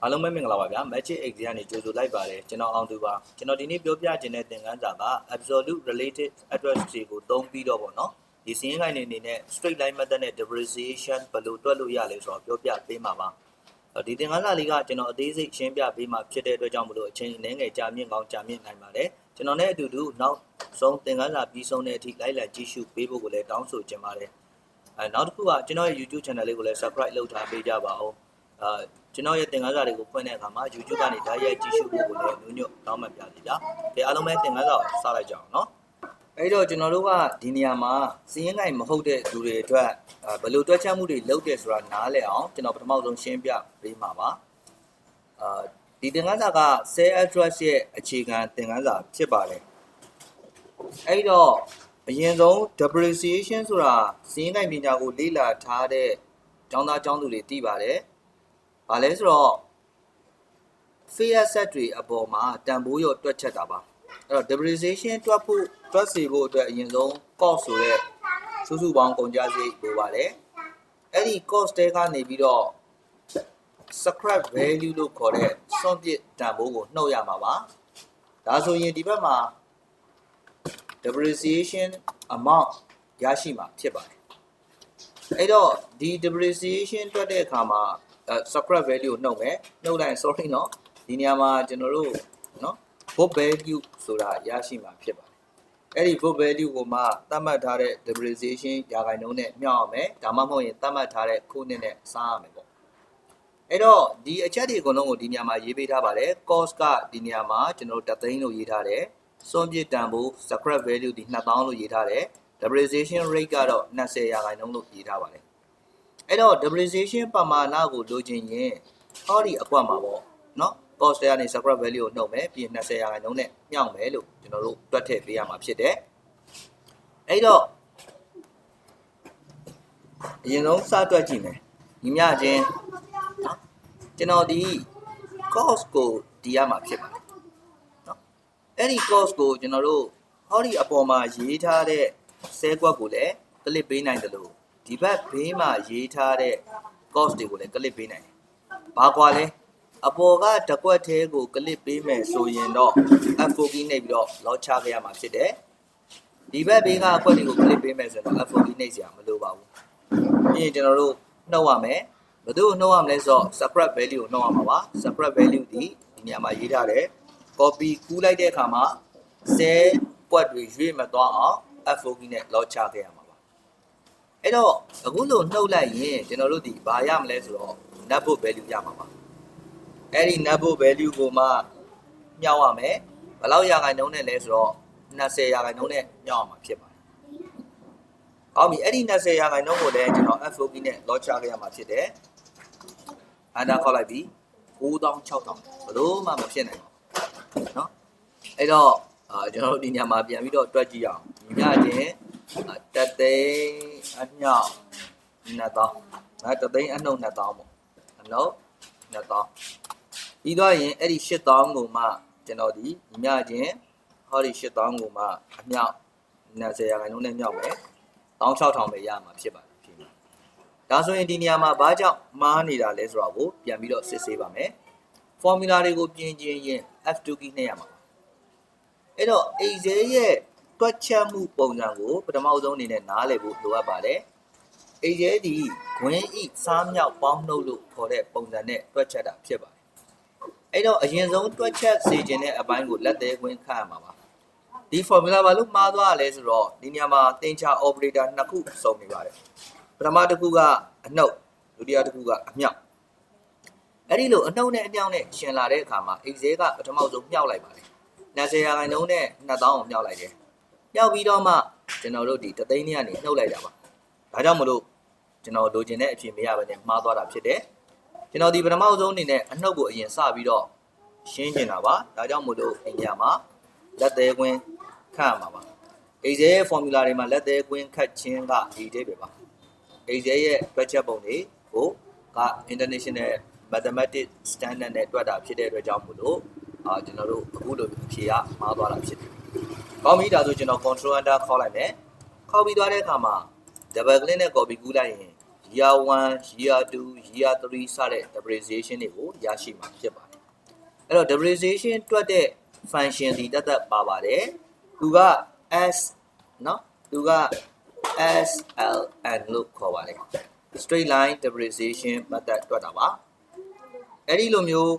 အားလုံးပဲမင်္ဂလာပါဗျာ Magic X ကနေကြိုဆိုလိုက်ပါတယ်ကျွန်တော်အောင်သူပါကျွန်တော်ဒီနေ့ပြောပြခြင်းတဲ့သင်ခန်းစာက absolute related address တွေကိုသုံးပြီးတော့ပေါ့နော်ဒီစရင်းကိုင်းနေနဲ့ straight line method နဲ့ depreciation ဘယ်လိုတွက်လို့ရလဲဆိုတော့ပြောပြပေးမှာပါဒီသင်ခန်းစာလေးကကျွန်တော်အသေးစိတ်ရှင်းပြပေးမှာဖြစ်တဲ့အတွက်ကြောင့်မလို့အချိန်နည်းငယ်ကြာမြင့်ကောင်းကြာမြင့်နိုင်ပါတယ်ကျွန်တော်နဲ့အတူတူနောက်ဆုံးသင်ခန်းစာပြီးဆုံးတဲ့အထိလိုက်လံကြည့်ရှုပေးဖို့ကိုလည်းတောင်းဆိုချင်ပါတယ်နောက်တစ်ခုကကျွန်တော်ရဲ့ YouTube channel လေးကိုလည်း subscribe လုပ်ထားပေးကြပါဦးကျွန်တော်ရဲ့သင်ခန်းစာတွေကိုဖွင့်တဲ့အခါမှာ YouTube ကနေဓာတ်ရိုက်ကြည့်ရှုဖို့ကိုလည်းညွှန်တောင်းပန်ပြစီဗျာ။ဒီအားလုံးပဲသင်ခန်းစာကိုစလိုက်ကြအောင်နော်။အဲ့တော့ကျွန်တော်တို့ကဒီနေရာမှာစီးရင်နိုင်မဟုတ်တဲ့လူတွေအတွက်ဘယ်လိုတွက်ချက်မှုတွေလုပ်တယ်ဆိုတာနားလည်အောင်ကျွန်တော်ပထမဆုံးရှင်းပြပေးမှာပါ။ဒီသင်ခန်းစာက sale address ရဲ့အခြေခံသင်ခန်းစာဖြစ်ပါတယ်။အဲ့တော့အရင်ဆုံး depreciation ဆိုတာစီးရင်နိုင်ပညာကိုလေ့လာထားတဲ့ကျောင်းသားကျောင်းသူတွေသိပါတယ်။ဘာလဲဆိုတော့ fair asset တွေအပေါ်မှာတန်ဖိုးရောတွက်ချက်တာပါအဲ့တော့ depreciation တွက်စေဖို့အတွက်အရင်ဆုံး cost ဆိုတဲ့စုစုပေါင်းကုန်ကျစရိတ်လိုပါတယ်အဲ့ဒီ cost တွေကနေပြီးတော့ scrap value လို့ခေါ်တဲ့စွန့်ပစ်တန်ဖိုးကိုနှုတ်ရမှာပါဒါဆိုရင်ဒီဘက်မှာ depreciation amount ရရှိမှာဖြစ်ပါတယ်အဲ့တော့ဒီ depreciation တွက်တဲ့အခါမှာscrap value ကိုနှုတ်မယ်နှုတ်လိုက် sorry เนาะဒီနေရာမှာကျွန်တော်တို့เนาะ book value ဆိုတာရရှိမှာဖြစ်ပါတယ်အဲ့ဒီ book value ကိုမှသတ်မှတ်ထားတဲ့ depreciation ရာခိုင်နှုန်းနဲ့မျှောက်အောင်မယ်ဒါမှမဟုတ်ရင်သတ်မှတ်ထားတဲ့ခုနှစ်နဲ့စားရမယ်ပေါ့အဲ့တော့ဒီအချက်တွေအကုန်လုံးကိုဒီနေရာမှာရေးပေးထားပါတယ် cost ကဒီနေရာမှာကျွန်တော်တို့3သိန်းလို့ရေးထားတယ်စွန့်ပစ်တန်ဖိုး scrap value ဒီ2000လို့ရေးထားတယ် depreciation rate ကတော့20ရာခိုင်နှုန်းလို့ရေးထားပါတယ်အဲ့တော့ depreciation ပမာဏကိုလိုချင်ရင်ဟောဒီအကွက်မှာပေါ့เนาะ cost ကနေ scrap value ကိုနှုတ်မယ်ပြီး20ရာခိုင်နှုန်းနဲ့မြှောက်မယ်လို့ကျွန်တော်တို့တွက်ထည့်ပေးရမှာဖြစ်တယ်အဲ့တော့အရင်ဆုံးစတွက်ကြည့်မယ်ညီမျှချင်းเนาะကျွန်တော်ဒီ cost ကိုဒီရမှာဖြစ်ပါတယ်เนาะအဲ့ဒီ cost ကိုကျွန်တော်တို့ဟောဒီအပေါ်မှာရေးထားတဲ့ဆဲကွက်ကိုလည်း clip ပေးနိုင်တယ်လို့ဒီဘက်ဘေးမှာရေးထားတဲ့ cost တွေကိုလည်း clip ပေးနိုင်တယ်။ဘာကွာလဲအပေါ်ကတကွက်သေးကို clip ပေးမယ်ဆိုရင်တော့ F4 key နှိပ်ပြီးတော့ lock ချခဲ့ရမှာဖြစ်တယ်။ဒီဘက်ဘေးကအကွက်တွေကို clip ပေးမယ်ဆိုတော့ F4 key နှိပ်စရာမလိုပါဘူး။ပြီးရင်ကျွန်တော်တို့နှုတ်ရမယ်။ဘယ်သူ့ကိုနှုတ်ရမလဲဆိုတော့ scrap value ကိုနှုတ်ရမှာပါ။ scrap value ဒီနေရာမှာရေးထားတယ်။ copy ကူးလိုက်တဲ့အခါမှာဆဲကွက်တွေရွေ့မသွားအောင် F4 key နဲ့ lock ချခဲ့ရမှာအဲ့တော့အခုလိုနှုတ်လိုက်ရင်ကျွန်တော်တို့ဒီဘာရမလဲဆိုတော့ net book value ရမှာပါအဲ့ဒီ net book value ကိုမှမြှောက်ရမယ်ဘယ်လောက်ရာခိုင်နှုန်းနဲ့လဲဆိုတော့20ရာခိုင်နှုန်းနဲ့မြှောက်ရမှာဖြစ်ပါတယ်ဟောပြီအဲ့ဒီ20ရာခိုင်နှုန်းကိုလည်းကျွန်တော် F4 key နဲ့ lock ချခဲ့ရမှာဖြစ်တယ်အန်ဒါခေါက်လိုက်ပြီ9600ဘလို့မှမဖြစ်နိုင်ဘူးเนาะအဲ့တော့ကျွန်တော်တို့ဒီညမှာပြန်ပြီးတော့တွက်ကြည့်အောင်ညီမျှချင်းတသိန်းအနှောက်2000တသိန်းအနှုတ်2000ပေါ့အနှုတ်2000ပြီးတော့ရင်အဲ့ဒီ8000ကိုမှကျွန်တော်ဒီညီမျှချင်းဟောဒီ8000ကိုမှအမြောက်20ရာခိုင်နှုန်းနဲ့မြောက်မယ်16000ပဲရမှာဖြစ်ပါတယ်ဖြစ်မှာဒါဆိုရင်ဒီနေရာမှာဘာကြောင့်မှားနေတာလဲဆိုတော့ကိုပြန်ပြီးတော့စစ်ဆေးပါမယ် formula တွေကိုပြင်ချင်းရင် F2 key နှိပ်ရမှာအဲ့တော့ Excel ရဲ့တွက်ချက်မှုပုံစံကိုပထမဆုံးအနေနဲ့နားလည်ဖို့လိုအပ်ပါတယ်။ Excel ဒီဂွင်းဤစားမြောက်ပေါင်းနှုတ်လို့ခေါ်တဲ့ပုံစံနဲ့တွက်ချက်တာဖြစ်ပါတယ်။အဲ့တော့အရင်ဆုံးတွက်ချက်စေခြင်းတဲ့အပိုင်းကိုလက်သေးခွင်းခတ်ရမှာပါ။ဒီ formula ဘာလို့မှားသွားရလဲဆိုတော့ဒီနေရာမှာသင်္ချာ operator နှစ်ခုစုံနေပါတယ်။ပထမတစ်ခုကအနှုတ်ဒုတိယတစ်ခုကအမြောက်။အဲ့ဒီလိုအနှုတ်နဲ့အမြောက်နဲ့ရှင်လာတဲ့အခါမှာ Excel ကပထမဆုံးမြောက်လိုက်ပါတယ်။20ရာခိုင်နှုန်းနဲ့2000ကိုမြောက်လိုက်တယ်။မြောက်ပြီးတော့မှကျွန်တော်တို့ဒီတသိန်းနဲ့ကနေနှုတ်လိုက်တာပါ။ဒါကြောင့်မလို့ကျွန်တော်လိုချင်တဲ့အဖြေမရဘဲနဲ့မှားသွားတာဖြစ်တယ်။ကျွန်တော်ဒီပထမဆုံးအနေနဲ့အနှုတ်ကိုအရင်စပြီးတော့ရှင်းကျင်တာပါ။ဒါကြောင့်မို့လို့ဒီညမှာလက်သေးကွင်းခတ်ရမှာပါ။ Excel ရဲ့ formula တွေမှာလက်သေးကွင်းခတ်ခြင်းကဒီတိပဲပါ။ Excel ရဲ့တွက်ချက်ပုံတွေကိုက international mathematics standard နဲ့တွက်တာဖြစ်တဲ့အတွက်ကြောင့်မို့လို့ကျွန်တော်တို့အခုလိုအဖြေကမှားသွားတာဖြစ်တယ်။ကောင်းပြီဒါဆိုကျွန်တော် control enter ခေါက်လိုက်မယ်။ခေါက်ပြီးသွားတဲ့အခါမှာ double click နဲ့ copy ကူးလိုက်ရင် year 1 year 2 year 3 စတဲ့ depreciation တွေကိုရရှိမှာဖြစ်ပါတယ်အဲ့တော့ depreciation တွက်တဲ့ function ဒီတတ်ပါပါတယ်သူက s เนาะသူက sln လို့ခေါ်ပါတယ် straight line depreciation method တွက်တာပါအဲ့ဒီလိုမျိုး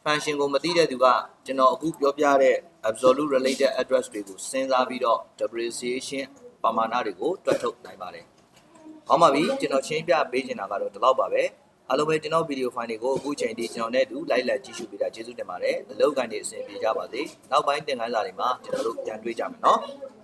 function ကိုမသိတဲ့သူကကျွန်တော်အခုပြောပြတဲ့ absolute related address တွေကိုစဉ်းစားပြီးတော့ depreciation ပမာဏတွေကိုတွက်ထုတ်နိုင်ပါတယ်။ဟောပါပြီကျွန်တော်ရှင်းပြပေးချင်တာကတော့ဒီလောက်ပါပဲ။အားလုံးပဲကျွန်တော်ဗီဒီယိုဖိုင်တွေကိုအခုချိန်ထိကျွန်တော်နဲ့အတူလိုက်လံကြည့်ရှုပေးတာကျေးဇူးတင်ပါတယ်။အလုပ်ကိုင်းနေအဆင်ပြေကြပါစေ။နောက်ပိုင်းသင်ခန်းစာတွေမှာကျွန်တော်တို့ပြန်တွေ့ကြမယ်နော်။